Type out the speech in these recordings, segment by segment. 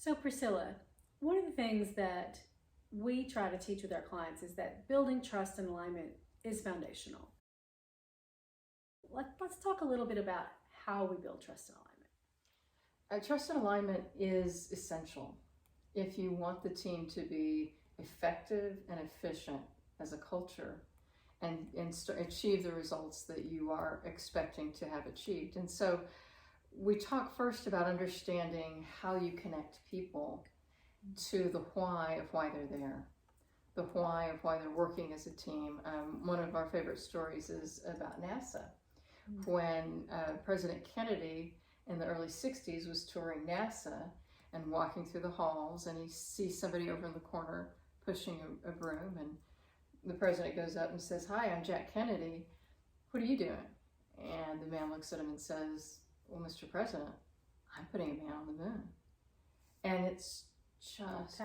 So Priscilla, one of the things that we try to teach with our clients is that building trust and alignment is foundational. Let's talk a little bit about how we build trust and alignment. Trust and alignment is essential if you want the team to be effective and efficient as a culture and achieve the results that you are expecting to have achieved. And so we talk first about understanding how you connect people to the why of why they're there, the why of why they're working as a team. One of our favorite stories is about NASA. When President Kennedy in the early 60s was touring NASA and walking through the halls, and he sees somebody over in the corner pushing a broom, and the president goes up and says, "Hi, I'm Jack Kennedy. What are you doing?" And the man looks at him and says, "Well, Mr. President, I'm putting a man on the moon." And it's just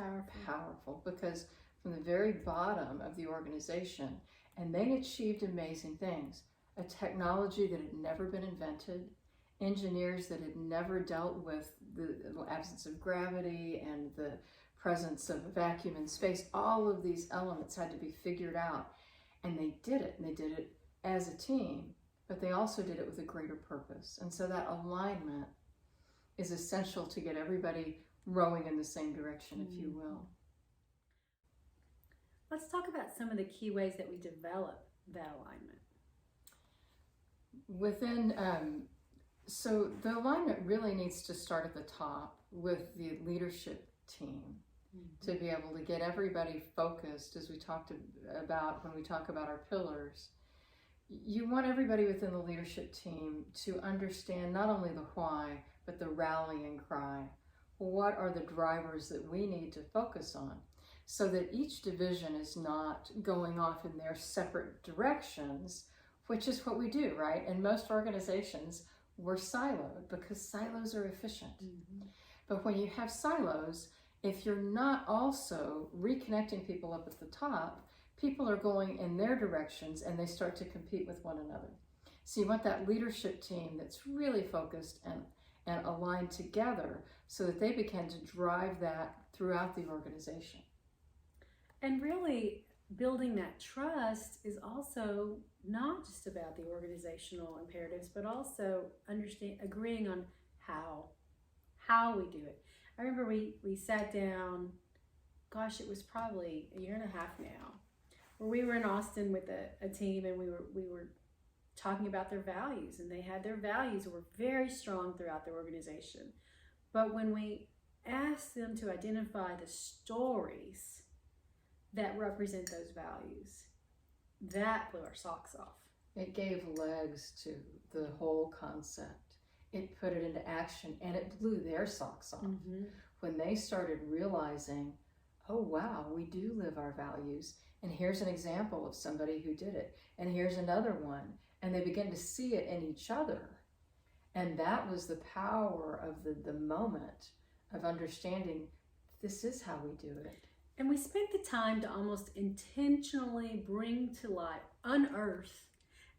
powerful because from the very bottom of the organization, and they achieved amazing things. A technology that had never been invented, engineers that had never dealt with the absence of gravity and the presence of a vacuum in space. All of these elements had to be figured out, and they did it. And they did it as a team, but they also did it with a greater purpose. And so that alignment is essential to get everybody rowing in the same direction, if you will. Let's talk about some of the key ways that we develop that alignment. So the alignment really needs to start at the top with the leadership team to be able to get everybody focused, as we talked about when we talk about our pillars. You want everybody within the leadership team to understand not only the why, but the rallying cry. What are the drivers that we need to focus on so that each division is not going off in their separate directions, which is what we do, right? In most organizations, we're siloed because silos are efficient. But when you have silos, if you're not also reconnecting people up at the top, people are going in their directions and they start to compete with one another. So you want that leadership team that's really focused and aligned together so that they begin to drive that throughout the organization. And really, building that trust is also not just about the organizational imperatives, but also agreeing on how we do it. I remember we sat down, gosh, it was probably a year and a half now, where we were in Austin with a team, and we were talking about their values, and they had their values that were very strong throughout their organization. But when we asked them to identify the stories that represent those values, that blew our socks off. It gave legs to the whole concept. It put it into action, and it blew their socks off when they started realizing, oh wow, we do live our values, and here's an example of somebody who did it, and here's another one, and they begin to see it in each other. And that was the power of the moment of understanding this is how we do it. And we spent the time to almost intentionally bring to life, unearth,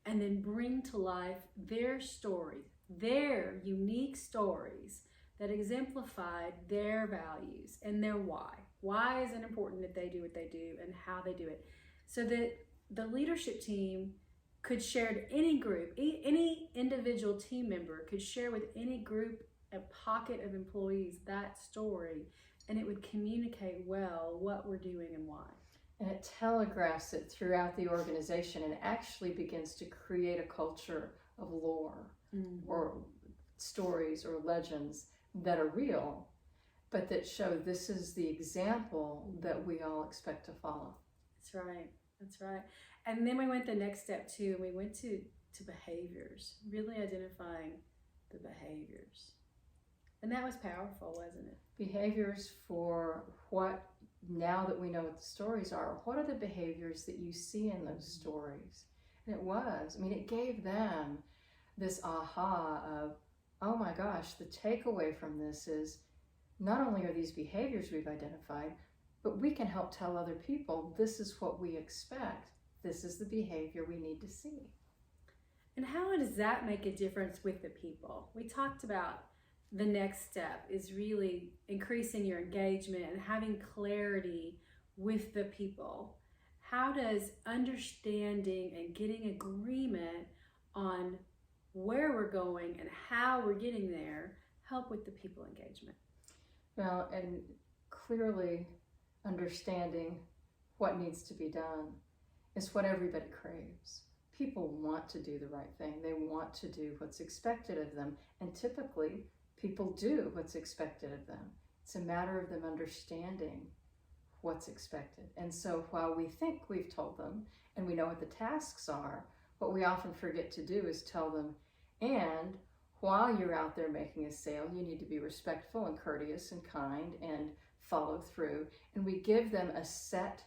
and then bring to life their stories, their unique stories that exemplified their values and their why. Why is it important that they do what they do and how they do it? So that the leadership team could share to any group, any individual team member could share with any group, a pocket of employees, that story, and it would communicate well what we're doing and why. And it telegraphs it throughout the organization and actually begins to create a culture of lore or stories or legends that are real, but that show this is the example that we all expect to follow. That's right. And then we went the next step too, and we went to behaviors, really identifying the behaviors. And that was powerful, wasn't it? Behaviors for what, now that we know what the stories are, what are the behaviors that you see in those stories? And it gave them this aha of, oh my gosh, the takeaway from this is not only are these behaviors we've identified, but we can help tell other people this is what we expect. This is the behavior we need to see. And how does that make a difference with the people? We talked about the next step is really increasing your engagement and having clarity with the people. How does understanding and getting agreement on where we're going and how we're getting there help with the people engagement? Well, and clearly understanding what needs to be done is what everybody craves. People want to do the right thing. They want to do what's expected of them. And typically, people do what's expected of them. It's a matter of them understanding what's expected. And so while we think we've told them and we know what the tasks are, what we often forget to do is tell them, and while you're out there making a sale, you need to be respectful and courteous and kind and follow through. And we give them a set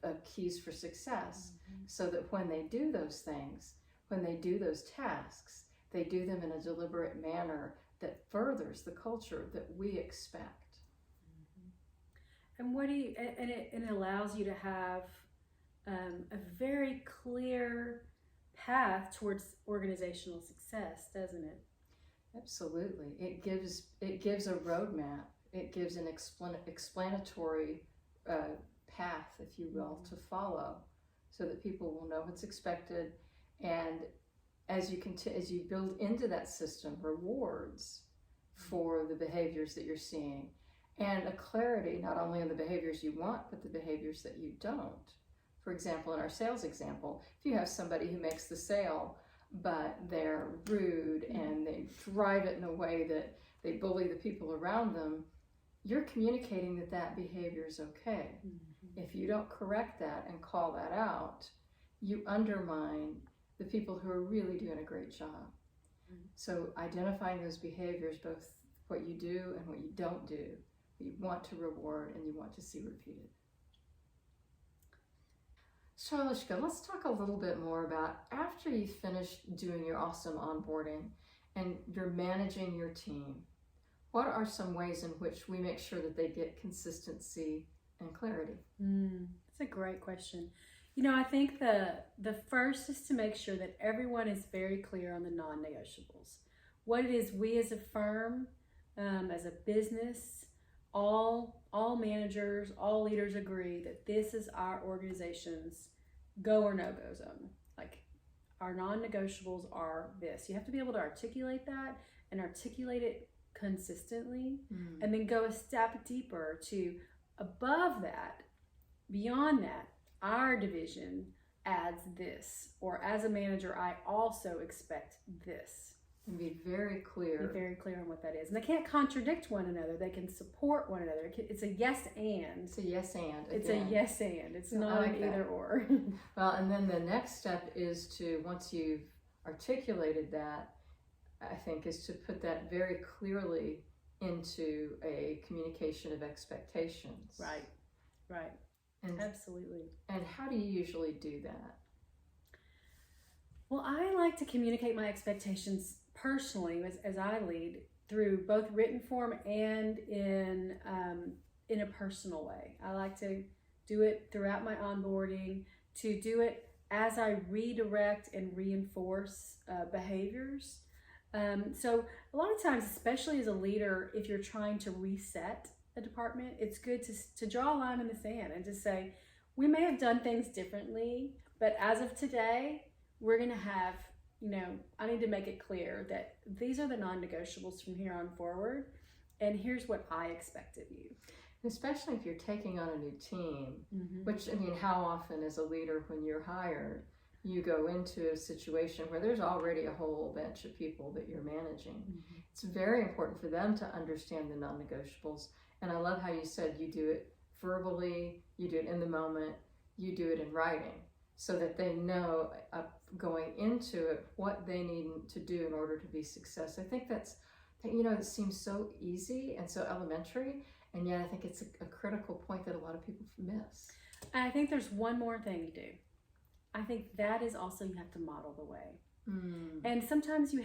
of keys for success, so that when they do those things, when they do those tasks, they do them in a deliberate manner that furthers the culture that we expect. And it allows you to have a very clear path towards organizational success, doesn't it? Absolutely. It gives a roadmap. It gives an explanatory path, if you will, to follow, so that people will know what's expected. And as you build into that system rewards for the behaviors that you're seeing, and a clarity not only on the behaviors you want, but the behaviors that you don't. For example, in our sales example, if you have somebody who makes the sale, but they're rude and they drive it in a way that they bully the people around them, you're communicating that that behavior is okay. If you don't correct that and call that out, you undermine the people who are really doing a great job. So identifying those behaviors, both what you do and what you don't do, what you want to reward and you want to see repeated. So Eliska, let's talk a little bit more about, after you finish doing your awesome onboarding and you're managing your team, what are some ways in which we make sure that they get consistency and clarity? That's a great question. I think the first is to make sure that everyone is very clear on the non-negotiables. What it is we as a firm, as a business, all managers, all leaders agree that this is our organization's go or no-go zone. Like, our non-negotiables are this. You have to be able to articulate that and articulate it consistently, and then go a step deeper to above that, beyond that, our division adds this, or as a manager, I also expect this. And be very clear. Be very clear on what that is. And they can't contradict one another. They can support one another. It's a yes and. It's a yes and. It's a yes and. It's not an either or. Well, and then the next step is to, once you've articulated that, I think, is to put that very clearly into a communication of expectations. Right. And absolutely. And how do you usually do that? Well, I like to communicate my expectations personally as I lead, through both written form and in a personal way. I like to do it throughout my onboarding, to do it as I redirect and reinforce behaviors. So a lot of times, especially as a leader, if you're trying to reset a department, it's good to draw a line in the sand and to say, we may have done things differently, but as of today, we're going to have, I need to make it clear that these are the non-negotiables from here on forward, and here's what I expect of you. Especially if you're taking on a new team, which, how often as a leader, when you're hired, you go into a situation where there's already a whole bunch of people that you're managing. It's very important for them to understand the non-negotiables. And I love how you said you do it verbally, you do it in the moment, you do it in writing, so that they know going into it what they need to do in order to be success. I think it seems so easy and so elementary, and yet I think it's a critical point that a lot of people miss. And I think there's one more thing you do. I think that is also, you have to model the way. And sometimes they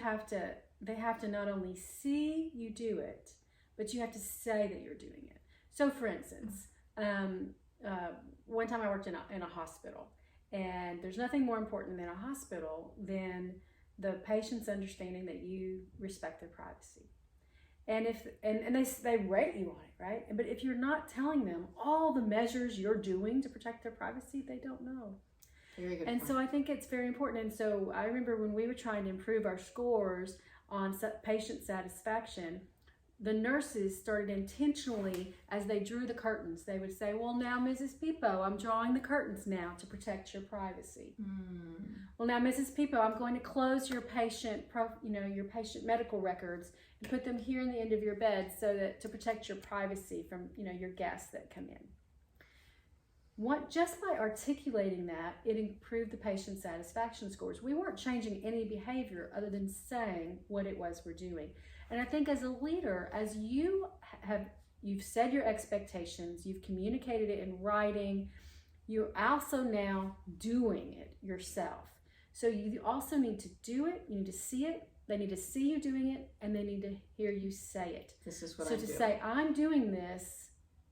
have to not only see you do it, but you have to say that you're doing it. So for instance, one time I worked in a hospital, and there's nothing more important in a hospital than the patient's understanding that you respect their privacy. And they rate you on it, right? But if you're not telling them all the measures you're doing to protect their privacy, they don't know. Very good And point. so I think it's very important. And so I remember when we were trying to improve our scores on patient satisfaction, the nurses started intentionally, as they drew the curtains, they would say, well, now, Mrs. Peepo, I'm drawing the curtains now to protect your privacy. Well, now, Mrs. Peepo, I'm going to close your patient medical records and put them here in the end of your bed so that to protect your privacy from, your guests that come in. Just by articulating that, it improved the patient satisfaction scores. We weren't changing any behavior other than saying what it was we're doing. And I think as a leader, as you've said your expectations, you've communicated it in writing, you're also now doing it yourself. So you also need to do it, you need to see it, they need to see you doing it, and they need to hear you say it. This is what I'm doing. So to say, I'm doing this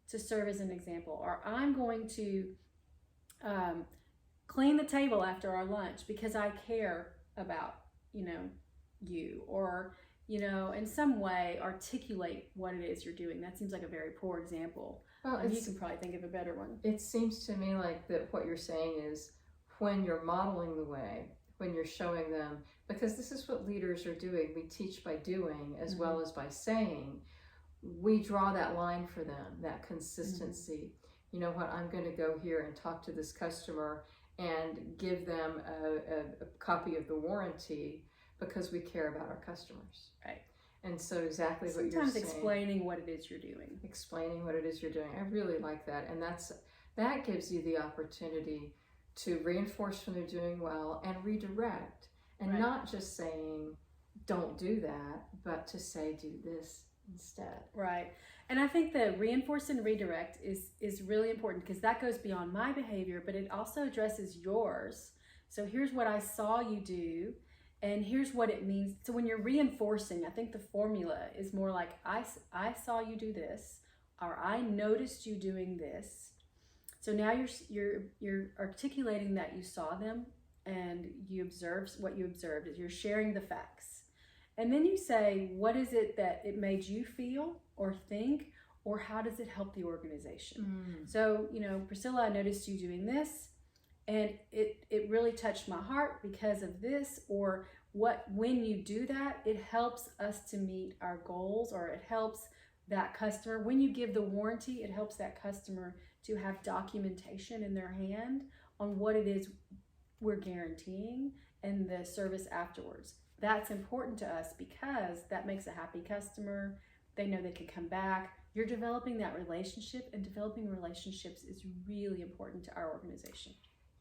to serve as an example, or I'm going to clean the table after our lunch because I care about, you, or, in some way articulate what it is you're doing. That seems like a very poor example. Well, you can probably think of a better one. It seems to me like that what you're saying is when you're modeling the way, when you're showing them, because this is what leaders are doing. We teach by doing as well as by saying. We draw that line for them, that consistency. You know what, I'm going to go here and talk to this customer and give them a copy of the warranty because we care about our customers. Right. And so exactly what you're saying. Sometimes explaining what it is you're doing. Explaining what it is you're doing. I really like that. And that gives you the opportunity to reinforce when they're doing well and redirect. And not just saying, don't do that, but to say, do this instead. Right. And I think the reinforce and redirect is really important because that goes beyond my behavior, but it also addresses yours. So here's what I saw you do, and here's what it means. So when you're reinforcing, I think the formula is more like, I saw you do this, or I noticed you doing this. So now you're articulating that you saw them and you observed what you observed. You're sharing the facts. And then you say, what is it that it made you feel or think, or how does it help the organization? So, Priscilla, I noticed you doing this, and it really touched my heart because of this, or when you do that, it helps us to meet our goals, or it helps that customer. When you give the warranty, it helps that customer to have documentation in their hand on what it is we're guaranteeing and the service afterwards. That's important to us because that makes a happy customer. They know they can come back. You're developing that relationship, and developing relationships is really important to our organization.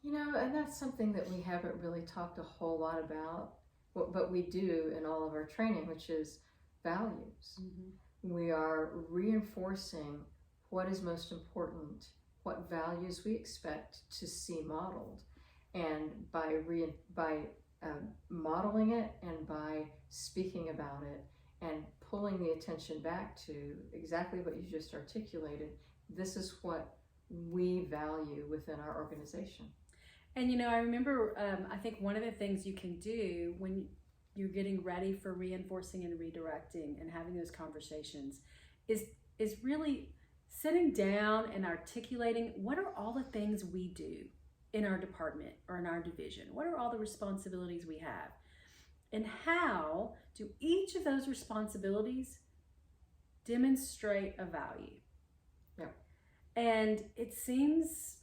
And that's something that we haven't really talked a whole lot about, but we do in all of our training, which is values. We are reinforcing what is most important, what values we expect to see modeled, and by modeling it and by speaking about it and pulling the attention back to exactly what you just articulated, this is what we value within our organization. And I remember, I think one of the things you can do when you're getting ready for reinforcing and redirecting and having those conversations is really sitting down and articulating what are all the things we do in our department or in our division. What are all the responsibilities we have? And how do each of those responsibilities demonstrate a value? Yep. And it seems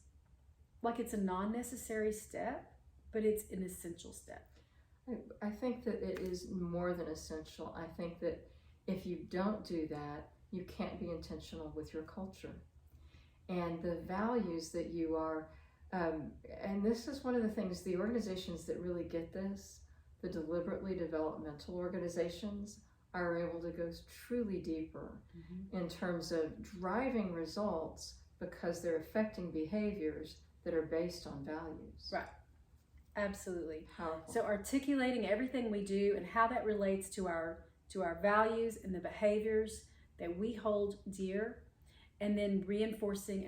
like it's a non-necessary step, but it's an essential step. I think that it is more than essential. I think that if you don't do that, you can't be intentional with your culture. And the values that you are, and this is one of the things, the organizations that really get this, the deliberately developmental organizations, are able to go truly deeper in terms of driving results because they're affecting behaviors that are based on values. Right. Absolutely. Powerful. So articulating everything we do and how that relates to our values and the behaviors that we hold dear, and then reinforcing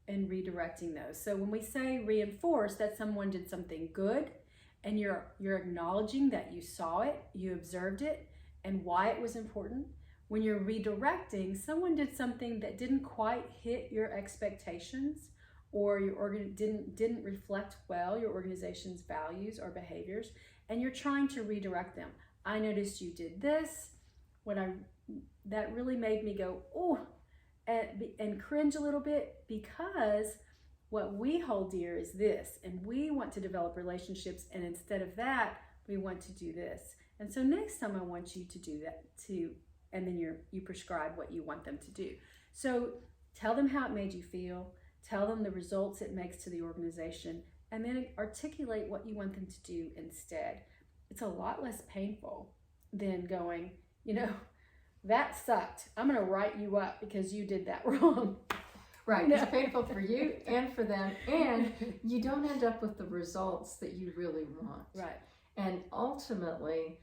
and redirecting those. So when we say reinforce, that someone did something good, and you're acknowledging that you saw it, you observed it, and why it was important. when you're redirecting, someone did something that didn't quite hit your expectations, or your didn't reflect well your organization's values or behaviors, and you're trying to redirect them. I noticed you did this. That really made me go, oh, and cringe a little bit, because what we hold dear is this, and we want to develop relationships, and instead of that, we want to do this. And so next time I want you to do that too, and then you prescribe what you want them to do. So tell them how it made you feel, tell them the results it makes to the organization, and then articulate what you want them to do instead. It's a lot less painful than going, that sucked. I'm going to write you up because you did that wrong. Right. No. It's painful for you and for them, and you don't end up with the results that you really want. Right. And ultimately,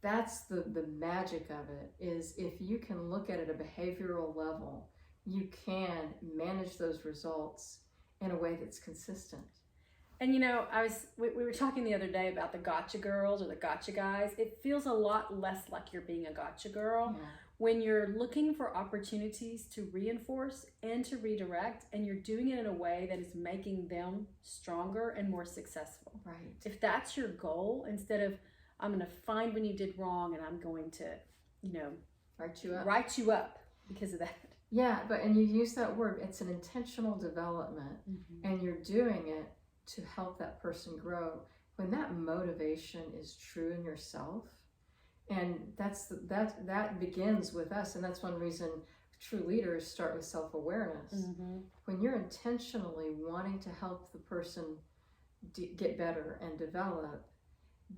that's the magic of it, is if you can look at it at a behavioral level, you can manage those results in a way that's consistent. And we were talking the other day about the gotcha girls or the gotcha guys. It feels a lot less like you're being a gotcha girl when you're looking for opportunities to reinforce and to redirect, and you're doing it in a way that is making them stronger and more successful. Right. If that's your goal, instead of I'm going to find when you did wrong and I'm going to, write you up because of that. Yeah, and you use that word, it's an intentional development, and you're doing it to help that person grow. When that motivation is true in yourself, and that begins with us, and that's one reason true leaders start with self-awareness. When you're intentionally wanting to help the person get better and develop,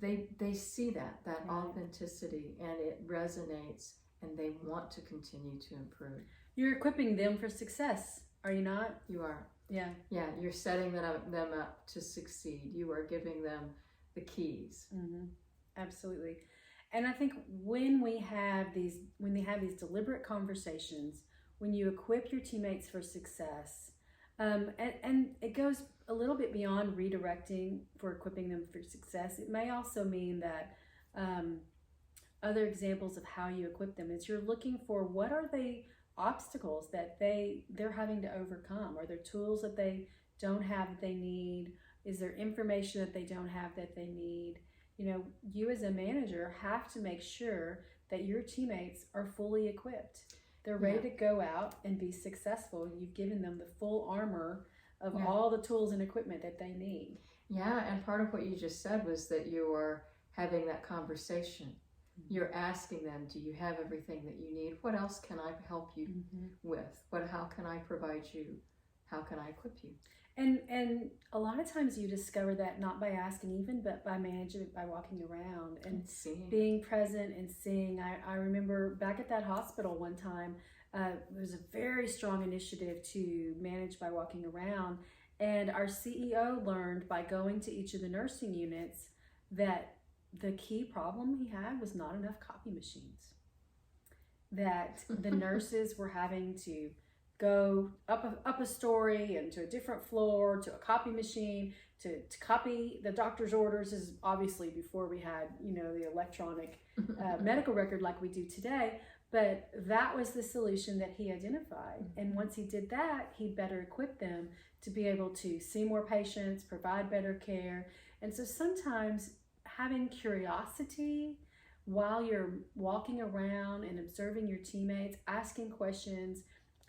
they see that authenticity, and it resonates, and they want to continue to improve. You're equipping them for success, are you not? You are. Yeah. Yeah, you're setting them up to succeed. You are giving them the keys. Absolutely. And I think when they have these deliberate conversations, when you equip your teammates for success, and it goes a little bit beyond redirecting for equipping them for success. It may also mean that other examples of how you equip them is you're looking for what are the obstacles that they're having to overcome. Are there tools that they don't have that they need? Is there information that they don't have that they need? You as a manager have to make sure that your teammates are fully equipped. They're ready to go out and be successful. You've given them the full armor of all the tools and equipment that they need. Yeah, and part of what you just said was that you are having that conversation. You're asking them, do you have everything that you need? What else can I help you with? How can I provide you? How can I equip you? And a lot of times you discover that not by asking even, but by managing it, by walking around and being present and seeing. I remember back at that hospital one time, there was a very strong initiative to manage by walking around. And our CEO learned by going to each of the nursing units that the key problem he had was not enough copy machines. That the nurses were having to go up a story and to a different floor to a copy machine to copy the doctor's orders. Is obviously before we had the electronic medical record like we do today, but that was the solution that he identified. And once he did that, he better equipped them to be able to see more patients, provide better care. And so sometimes having curiosity while you're walking around and observing your teammates, asking questions,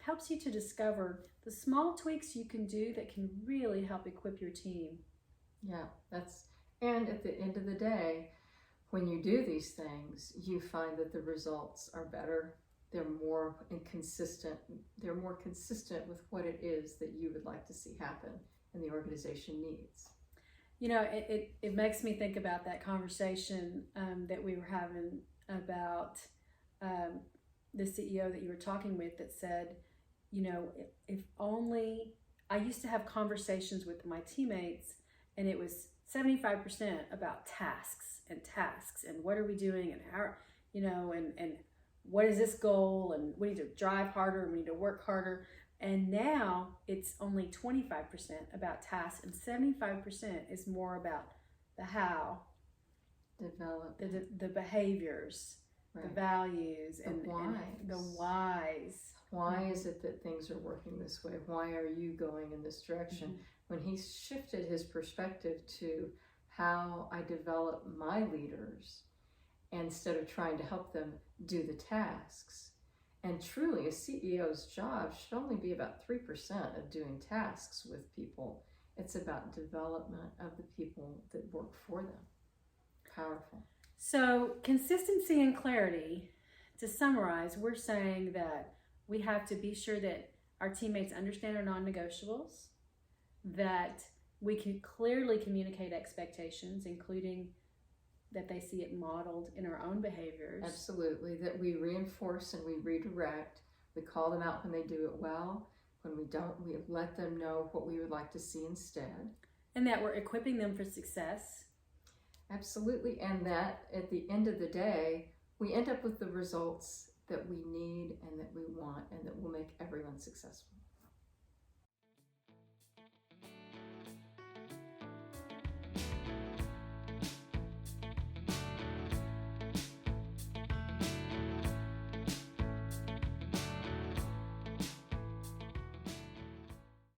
helps you to discover the small tweaks you can do that can really help equip your team. Yeah, and at the end of the day, when you do these things, you find that the results are better. They're more consistent. They're more consistent with what it is that you would like to see happen and the organization needs. It makes me think about that conversation that we were having about the CEO that you were talking with that said, if only I used to have conversations with my teammates, and it was 75% about tasks and what are we doing and how, and what is this goal, and we need to drive harder and we need to work harder. And now it's only 25% about tasks, and 75% is more about the how, develop the behaviors, the Right. values, and the whys. whys. Why is it that things are working this way? Why are you going in this direction? Mm-hmm. When he shifted his perspective to how I develop my leaders instead of trying to help them do the tasks. And truly, a CEO's job should only be about 3% of doing tasks with people. It's about development of the people that work for them. Powerful. So, consistency and clarity, to summarize, we're saying that we have to be sure that our teammates understand our non-negotiables, that we can clearly communicate expectations, including that they see it modeled in our own behaviors. Absolutely. That we reinforce and we redirect. We call them out when they do it well. When we don't, we let them know what we would like to see instead. And that we're equipping them for success. Absolutely. And that at the end of the day, we end up with the results that we need and that we want and that will make everyone successful.